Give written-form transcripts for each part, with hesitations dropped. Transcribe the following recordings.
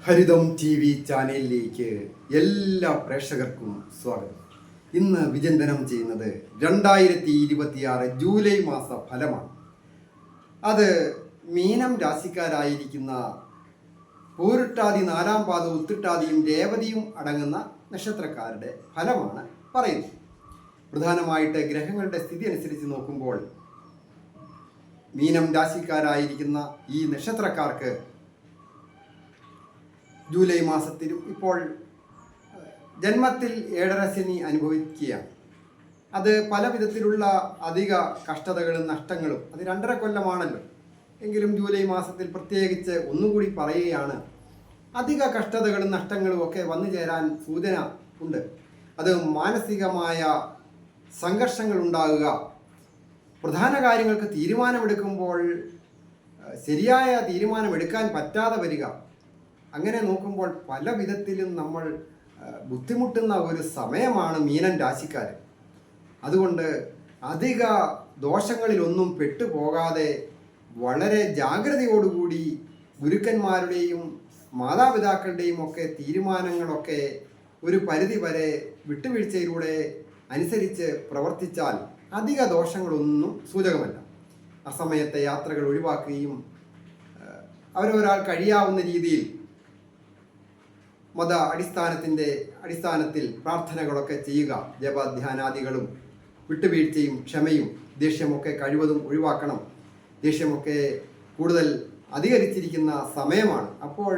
ഹരിതം TV ചാനലിലേക്ക് എല്ലാ പ്രേക്ഷകർക്കും സ്വാഗതം. ഇന്ന് വിചിന്തനം ചെയ്യുന്നത് 2026 ജൂലൈ മാസ ഫലമാണ്. അത് മീനം രാശിക്കാരായിരിക്കുന്ന പൂരുട്ടാതി, നാലാം പാദവും ഉത്രട്ടാതിയും രേവതിയും അടങ്ങുന്ന നക്ഷത്രക്കാരുടെ ഫലമാണ് പറയുന്നത്. പ്രധാനമായിട്ട് ഗ്രഹങ്ങളുടെ സ്ഥിതി അനുസരിച്ച് നോക്കുമ്പോൾ മീനം രാശിക്കാരായിരിക്കുന്ന ഈ നക്ഷത്രക്കാർക്ക് ജൂലൈ മാസത്തിലും ഇപ്പോൾ ജന്മത്തിൽ ഏഴരശനി അനുഭവിക്കുകയാണ്. അത് പല വിധത്തിലുള്ള അധിക കഷ്ടതകളും നഷ്ടങ്ങളും, അത് 2.5 കൊല്ലമാണല്ലോ. എങ്കിലും ജൂലൈ മാസത്തിൽ പ്രത്യേകിച്ച് ഒന്നുകൂടി പറയുകയാണ്, അധിക കഷ്ടതകളും നഷ്ടങ്ങളും ഒക്കെ വന്നു ചേരാൻ സൂചന ഉണ്ട്. അത് മാനസികമായ സംഘർഷങ്ങൾ ഉണ്ടാകുക, പ്രധാന കാര്യങ്ങൾക്ക് തീരുമാനമെടുക്കുമ്പോൾ ശരിയായ തീരുമാനമെടുക്കാൻ പറ്റാതെ വരിക, അങ്ങനെ നോക്കുമ്പോൾ പല വിധത്തിലും നമ്മൾ ബുദ്ധിമുട്ടുന്ന ഒരു സമയമാണ് മീനൻ രാശിക്കാർ. അതുകൊണ്ട് അധിക ദോഷങ്ങളിലൊന്നും പെട്ടുപോകാതെ വളരെ ജാഗ്രതയോടുകൂടി ഗുരുക്കന്മാരുടെയും മാതാപിതാക്കളുടെയും ഒക്കെ തീരുമാനങ്ങളൊക്കെ ഒരു പരിധി വരെ വിട്ടുവീഴ്ചയിലൂടെ അനുസരിച്ച് പ്രവർത്തിച്ചാൽ അധിക ദോഷങ്ങളൊന്നും സൂചകമല്ല. അസമയത്തെ യാത്രകൾ ഒഴിവാക്കുകയും അവരൊരാൾ കഴിയാവുന്ന രീതിയിൽ മത അടിസ്ഥാനത്തിൽ പ്രാർത്ഥനകളൊക്കെ ചെയ്യുക. ജപധ്യാനാദികളും വിട്ടുവീഴ്ചയും ക്ഷമയും ദേഷ്യമൊക്കെ കഴിവതും ഒഴിവാക്കണം. ദേഷ്യമൊക്കെ കൂടുതൽ അധികരിച്ചിരിക്കുന്ന സമയമാണ്. അപ്പോൾ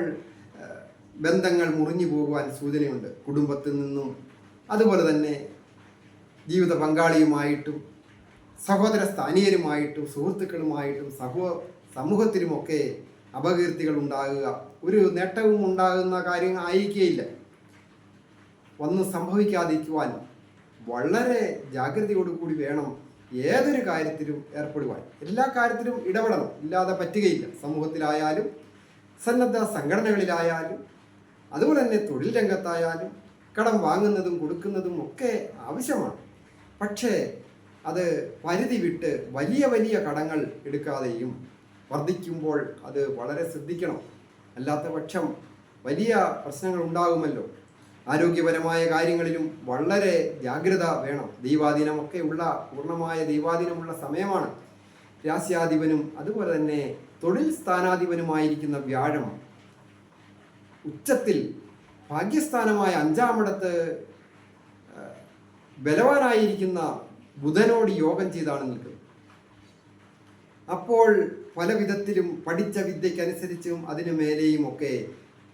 ബന്ധങ്ങൾ മുറിഞ്ഞു പോകുവാൻ സൂചനയുണ്ട്. കുടുംബത്തിൽ നിന്നും അതുപോലെ തന്നെ ജീവിത പങ്കാളിയുമായിട്ടും സഹോദര സ്ഥാനീയരുമായിട്ടും സുഹൃത്തുക്കളുമായിട്ടും സമൂഹത്തിലുമൊക്കെ അപകീർത്തികൾ ഉണ്ടാകുക, ഒരു നേട്ടവും ഉണ്ടാകുന്ന കാര്യം ആയിരിക്കുകയില്ല. വന്ന് സംഭവിക്കാതിരിക്കുവാൻ വളരെ ജാഗ്രതയോടുകൂടി വേണം ഏതൊരു കാര്യത്തിലും ഏർപ്പെടുവാൻ. എല്ലാ കാര്യത്തിലും ഇടപെടണം, ഇല്ലാതെ പറ്റുകയില്ല. സമൂഹത്തിലായാലും സന്നദ്ധ സംഘടനകളിലായാലും അതുപോലെ തന്നെ തൊഴിൽ രംഗത്തായാലും കടം വാങ്ങുന്നതും കൊടുക്കുന്നതും ഒക്കെ ആവശ്യമാണ്. പക്ഷേ അത് പരിധി വിട്ട് വലിയ വലിയ കടങ്ങൾ എടുക്കാതെയും വർദ്ധിക്കുമ്പോൾ അത് വളരെ ശ്രദ്ധിക്കണം. അല്ലാത്ത പക്ഷം വലിയ പ്രശ്നങ്ങൾ ഉണ്ടാകുമല്ലോ. ആരോഗ്യപരമായ കാര്യങ്ങളിലും വളരെ ജാഗ്രത വേണം. ദൈവാധീനമൊക്കെ ഉള്ള പൂർണ്ണമായ ദൈവാധീനമുള്ള സമയമാണ്. രാസ്യാധിപനും അതുപോലെ തന്നെ തൊഴിൽ സ്ഥാനാധിപനുമായിരിക്കുന്ന വ്യാഴം ഉച്ചത്തിൽ ഭാഗ്യസ്ഥാനമായ 5-ാമിടത്ത് ബലവാനായിരിക്കുന്ന ബുധനോട് യോഗം ചെയ്താണ് നിൽക്കുന്നത്. അപ്പോൾ പല വിധത്തിലും പഠിച്ച വിദ്യയ്ക്കനുസരിച്ചും അതിനു മേലെയും ഒക്കെ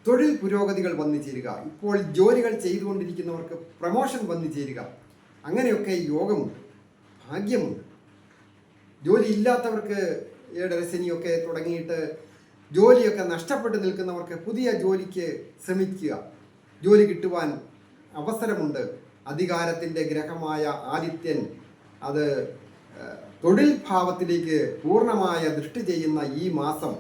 തൊഴിൽ പുരോഗതികൾ വന്നു ചേരുക. ഇപ്പോൾ ജോലികൾ ചെയ്തുകൊണ്ടിരിക്കുന്നവർക്ക് പ്രമോഷൻ വന്നു ചേരുക. അങ്ങനെയൊക്കെ യോഗമുണ്ട്, ഭാഗ്യമുണ്ട്. ജോലി ഇല്ലാത്തവർക്ക് ഏഴരശനിയൊക്കെ തുടങ്ങിയിട്ട് ജോലിയൊക്കെ നഷ്ടപ്പെട്ട് നിൽക്കുന്നവർക്ക് പുതിയ ജോലിക്ക് ശ്രമിക്കുക. ജോലി കിട്ടുവാൻ അവസരമുണ്ട്. അധികാരത്തിൻ്റെ ഗ്രഹമായ ആദിത്യൻ അത് തൊഴിൽ ഭാവത്തിലേക്ക് പൂർണ്ണമായ ദൃഷ്ടി ചെയ്യുന്ന ഈ മാസം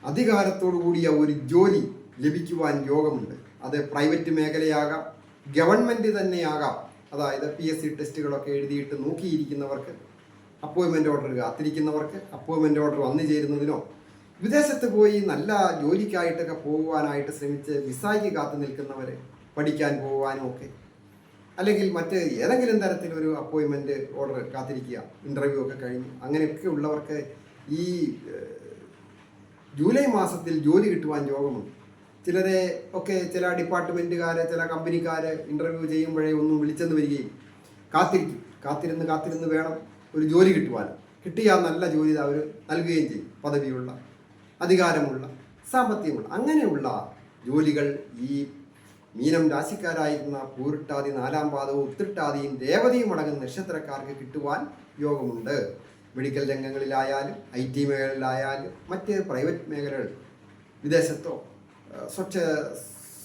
അധികാരത്തോടു കൂടിയ ഒരു ജോലി ലഭിക്കുവാൻ യോഗമുണ്ട്. അത് പ്രൈവറ്റ് മേഖലയാകാം, ഗവൺമെൻറ് തന്നെയാകാം. അതായത് PSC ടെസ്റ്റുകളൊക്കെ എഴുതിയിട്ട് നോക്കിയിരിക്കുന്നവർക്ക്, അപ്പോയിൻമെൻ്റ് ഓർഡർ കാത്തിരിക്കുന്നവർക്ക് അപ്പോയിൻമെൻ്റ് ഓർഡർ വന്നു ചേരുന്നതിനോ, വിദേശത്ത് പോയി നല്ല ജോലിക്കായിട്ടൊക്കെ പോകുവാനായിട്ട് ശ്രമിച്ച് വിസയ്ക്ക് കാത്തു നിൽക്കുന്നവർ, പഠിക്കാൻ പോകുവാനും ഒക്കെ, അല്ലെങ്കിൽ മറ്റ് ഏതെങ്കിലും തരത്തിലൊരു അപ്പോയിൻമെൻറ്റ് ഓർഡർ കാത്തിരിക്കുക, ഇൻ്റർവ്യൂ ഒക്കെ കഴിഞ്ഞ് അങ്ങനെയൊക്കെ ഉള്ളവർക്ക് ഈ ജൂലൈ മാസത്തിൽ ജോലി കിട്ടുവാൻ യോഗമുണ്ട്. ചിലരെ ഒക്കെ ചില ഡിപ്പാർട്ട്മെൻറ്റുകാർ, ചില കമ്പനിക്കാർ ഇൻ്റർവ്യൂ ചെയ്യുമ്പോഴേ ഒന്നും വിളിച്ചെന്ന് വരികയും കാത്തിരുന്ന് വേണം ഒരു ജോലി കിട്ടുവാൻ. കിട്ടിയാൽ നല്ല ജോലി അവർ നൽകുകയും ചെയ്യും. പദവിയുള്ള, അധികാരമുള്ള, സാമ്പത്തികമുള്ള അങ്ങനെയുള്ള ജോലികൾ ഈ മീനം രാശിക്കാരായിരുന്ന പൂരുട്ടാതി, 4-ാം പാദവും ഉത്രട്ടാതിയും രേവതിയും അടങ്ങുന്ന നക്ഷത്രക്കാർക്ക് കിട്ടുവാൻ യോഗമുണ്ട്. മെഡിക്കൽ രംഗങ്ങളിലായാലും IT മേഖലയിലായാലും മറ്റ് പ്രൈവറ്റ് മേഖലകൾ, വിദേശത്തോ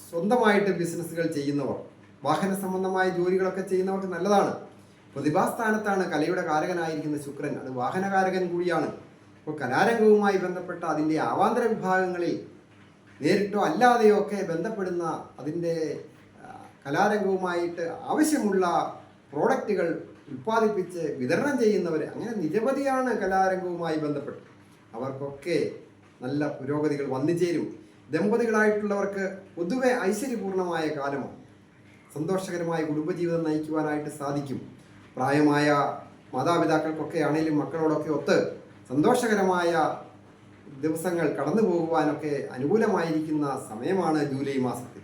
സ്വന്തമായിട്ട് ബിസിനസ്സുകൾ ചെയ്യുന്നവർ, വാഹന സംബന്ധമായ ജോലികളൊക്കെ ചെയ്യുന്നവർക്ക് നല്ലതാണ്. പ്രതിഭാസ്ഥാനത്താണ് കലയുടെ കാരകനായിരിക്കുന്ന ശുക്രൻ, അത് വാഹനകാരകൻ കൂടിയാണ്. അപ്പോൾ കലാരംഗവുമായി ബന്ധപ്പെട്ട അതിൻ്റെ അവാന്തര വിഭാഗങ്ങളിൽ നേരിട്ടോ അല്ലാതെയോ ഒക്കെ ബന്ധപ്പെടുന്ന അതിൻ്റെ കലാരംഗവുമായിട്ട് ആവശ്യമുള്ള പ്രോഡക്റ്റുകൾ ഉൽപ്പാദിപ്പിച്ച് വിതരണം ചെയ്യുന്നവർ, അങ്ങനെ നിരവധിയാണ് കലാരംഗവുമായി ബന്ധപ്പെട്ട്. അവർക്കൊക്കെ നല്ല പുരോഗതികൾ വന്നു ചേരും. ദമ്പതികളായിട്ടുള്ളവർക്ക് പൊതുവെ ഐശ്വര്യപൂർണമായ കാലമാണ്. സന്തോഷകരമായ കുടുംബജീവിതം നയിക്കുവാനായിട്ട് സാധിക്കും. പ്രായമായ മാതാപിതാക്കൾക്കൊക്കെ ആണെങ്കിലും മക്കളോടൊക്കെ ഒത്ത് സന്തോഷകരമായ ദിവസങ്ങൾ കടന്നു പോകുവാനൊക്കെ അനുകൂലമായിരിക്കുന്ന സമയമാണ് ജൂലൈ മാസത്തിൽ.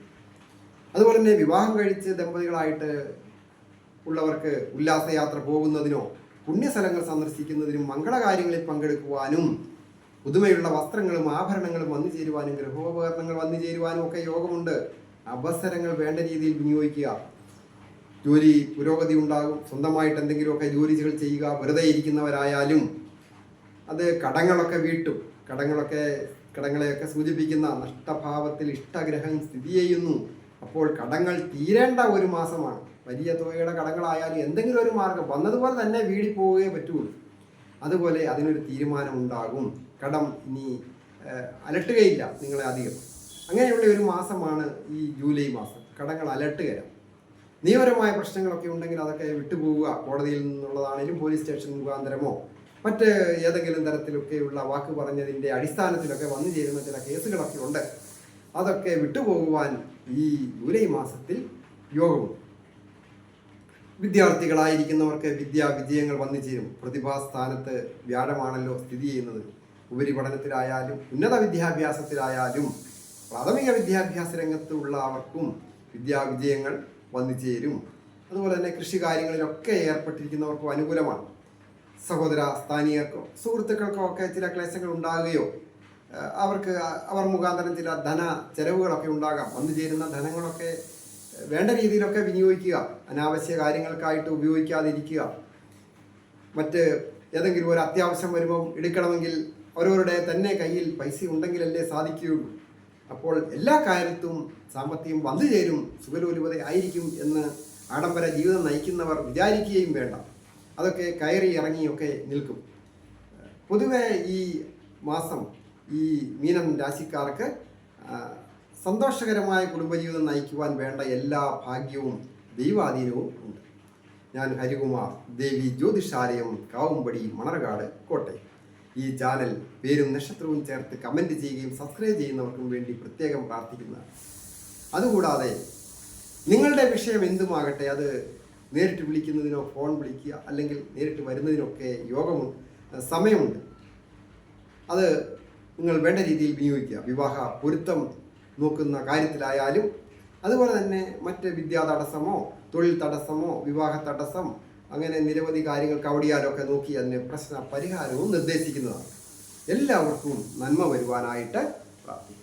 അതുപോലെ തന്നെ വിവാഹം കഴിച്ച് ദമ്പതികളായിട്ട് ഉള്ളവർക്ക് ഉല്ലാസയാത്ര പോകുന്നതിനോ പുണ്യസ്ഥലങ്ങൾ സന്ദർശിക്കുന്നതിനും മംഗളകാര്യങ്ങളിൽ പങ്കെടുക്കുവാനും പുതുമയുള്ള വസ്ത്രങ്ങളും ആഭരണങ്ങളും വന്നു ചേരുവാനും ഗൃഹോപകരണങ്ങൾ വന്നു ചേരുവാനും ഒക്കെ യോഗമുണ്ട്. അവസരങ്ങൾ വേണ്ട രീതിയിൽ വിനിയോഗിക്കുക. ജോലി പുരോഗതി ഉണ്ടാകും. സ്വന്തമായിട്ട് എന്തെങ്കിലുമൊക്കെ ജോലികൾ ചെയ്യുക. വെറുതെ ഇരിക്കുന്നവരായാലും അത് കടങ്ങളൊക്കെ വീട്ടും. കടങ്ങളെയൊക്കെ സൂചിപ്പിക്കുന്ന നഷ്ടഭാവത്തിൽ ഇഷ്ടഗ്രഹം സ്ഥിതി ചെയ്യുന്നു. അപ്പോൾ കടങ്ങൾ തീരേണ്ട ഒരു മാസമാണ്. വലിയ തുകയുടെ കടങ്ങളായാലും എന്തെങ്കിലും ഒരു മാർഗം വന്നതുപോലെ തന്നെ വീടി പോവുകയേ പറ്റുള്ളൂ. അതുപോലെ അതിനൊരു തീരുമാനം ഉണ്ടാകും. കടം ഇനി അലട്ടുകയില്ല നിങ്ങളെ അധികം. അങ്ങനെയുള്ള ഒരു മാസമാണ് ഈ ജൂലൈ മാസം. കടങ്ങൾ അലട്ടുകരം. നിയമപരമായ പ്രശ്നങ്ങളൊക്കെ ഉണ്ടെങ്കിൽ അതൊക്കെ വിട്ടുപോവുക. കോടതിയിൽ നിന്നുള്ളതാണെങ്കിലും പോലീസ് സ്റ്റേഷൻ മുഖാന്തരമോ മറ്റ് ഏതെങ്കിലും തരത്തിലൊക്കെയുള്ള വാക്ക് പറഞ്ഞതിൻ്റെ അടിസ്ഥാനത്തിലൊക്കെ വന്നു ചേരുന്ന ചില കേസുകളൊക്കെ ഉണ്ട്. അതൊക്കെ വിട്ടുപോകുവാൻ ഈ ജൂലൈ മാസത്തിൽ യോഗമുണ്ട്. വിദ്യാർത്ഥികളായിരിക്കുന്നവർക്ക് വിദ്യാവിജയങ്ങൾ വന്നു ചേരും. പ്രതിഭാസ്ഥാനത്ത് വ്യാഴമാണല്ലോ സ്ഥിതി ചെയ്യുന്നത്. ഉപരിപഠനത്തിലായാലും ഉന്നത വിദ്യാഭ്യാസത്തിലായാലും പ്രാഥമിക വിദ്യാഭ്യാസ രംഗത്തുള്ളവർക്കും വിദ്യാവിജയങ്ങൾ വന്നു ചേരും. അതുപോലെ തന്നെ കൃഷി കാര്യങ്ങളിലൊക്കെ ഏർപ്പെട്ടിരിക്കുന്നവർക്കും അനുകൂലമാണ്. സഹോദര സ്ഥാനീയർക്കോ സുഹൃത്തുക്കൾക്കോ ഒക്കെ ചില ക്ലേശങ്ങൾ ഉണ്ടാകുകയോ അവർ മുഖാന്തരം ചില ധന ചെലവുകളൊക്കെ ഉണ്ടാകാം. വന്നു ചേരുന്ന ധനങ്ങളൊക്കെ വേണ്ട രീതിയിലൊക്കെ വിനിയോഗിക്കുക. അനാവശ്യ കാര്യങ്ങൾക്കായിട്ട് ഉപയോഗിക്കാതിരിക്കുക. മറ്റ് ഏതെങ്കിലും ഒരു അത്യാവശ്യം വരുമ്പം എടുക്കണമെങ്കിൽ ഓരോരുടെ തന്നെ കയ്യിൽ പൈസ ഉണ്ടെങ്കിലല്ലേ സാധിക്കുകയുള്ളൂ. അപ്പോൾ എല്ലാ കാര്യത്തും സാമ്പത്തികം വന്നു ചേരും, സുഖലോലുപത ആയിരിക്കും എന്ന് ആഡംബര ജീവിതം നയിക്കുന്നവർ വിചാരിക്കുകയും വേണ്ട. അതൊക്കെ കയറി ഇറങ്ങിയൊക്കെ നിൽക്കും. പൊതുവെ ഈ മാസം ഈ മീനം രാശിക്കാർക്ക് സന്തോഷകരമായ കുടുംബജീവിതം നയിക്കുവാൻ വേണ്ട എല്ലാ ഭാഗ്യവും ദൈവാധീനവും ഉണ്ട്. ഞാൻ ഹരികുമാർ, ദേവി ജ്യോതിഷാലയം, കാവുംപടി, മണർകാട്, കോട്ടയം. ഈ ചാനൽ പേരും നക്ഷത്രവും ചേർത്ത് കമൻറ്റ് ചെയ്യുകയും സബ്സ്ക്രൈബ് ചെയ്യുന്നവർക്കും വേണ്ടി പ്രത്യേകം പ്രാർത്ഥിക്കുന്നതാണ്. അതുകൂടാതെ നിങ്ങളുടെ വിഷയം എന്തുമാകട്ടെ, അത് നേരിട്ട് വിളിക്കുന്നതിനോ ഫോൺ വിളിക്കുക, അല്ലെങ്കിൽ നേരിട്ട് വരുന്നതിനൊക്കെ സമയമുണ്ട്. അത് നിങ്ങൾ വേണ്ട രീതിയിൽ വിനിയോഗിക്കുക. വിവാഹ പൊരുത്തം നോക്കുന്ന കാര്യത്തിലായാലും അതുപോലെ തന്നെ മറ്റ് വിദ്യാ തടസ്സമോ തൊഴിൽ തടസ്സമോ വിവാഹ തടസ്സം അങ്ങനെ നിരവധി കാര്യങ്ങൾ കവടിയാലൊക്കെ നോക്കി അതിന് പ്രശ്ന പരിഹാരവും നിർദ്ദേശിക്കുന്നതാണ്. എല്ലാവർക്കും നന്മ വരുവാനായിട്ട് പ്രാർത്ഥിക്കുന്നു.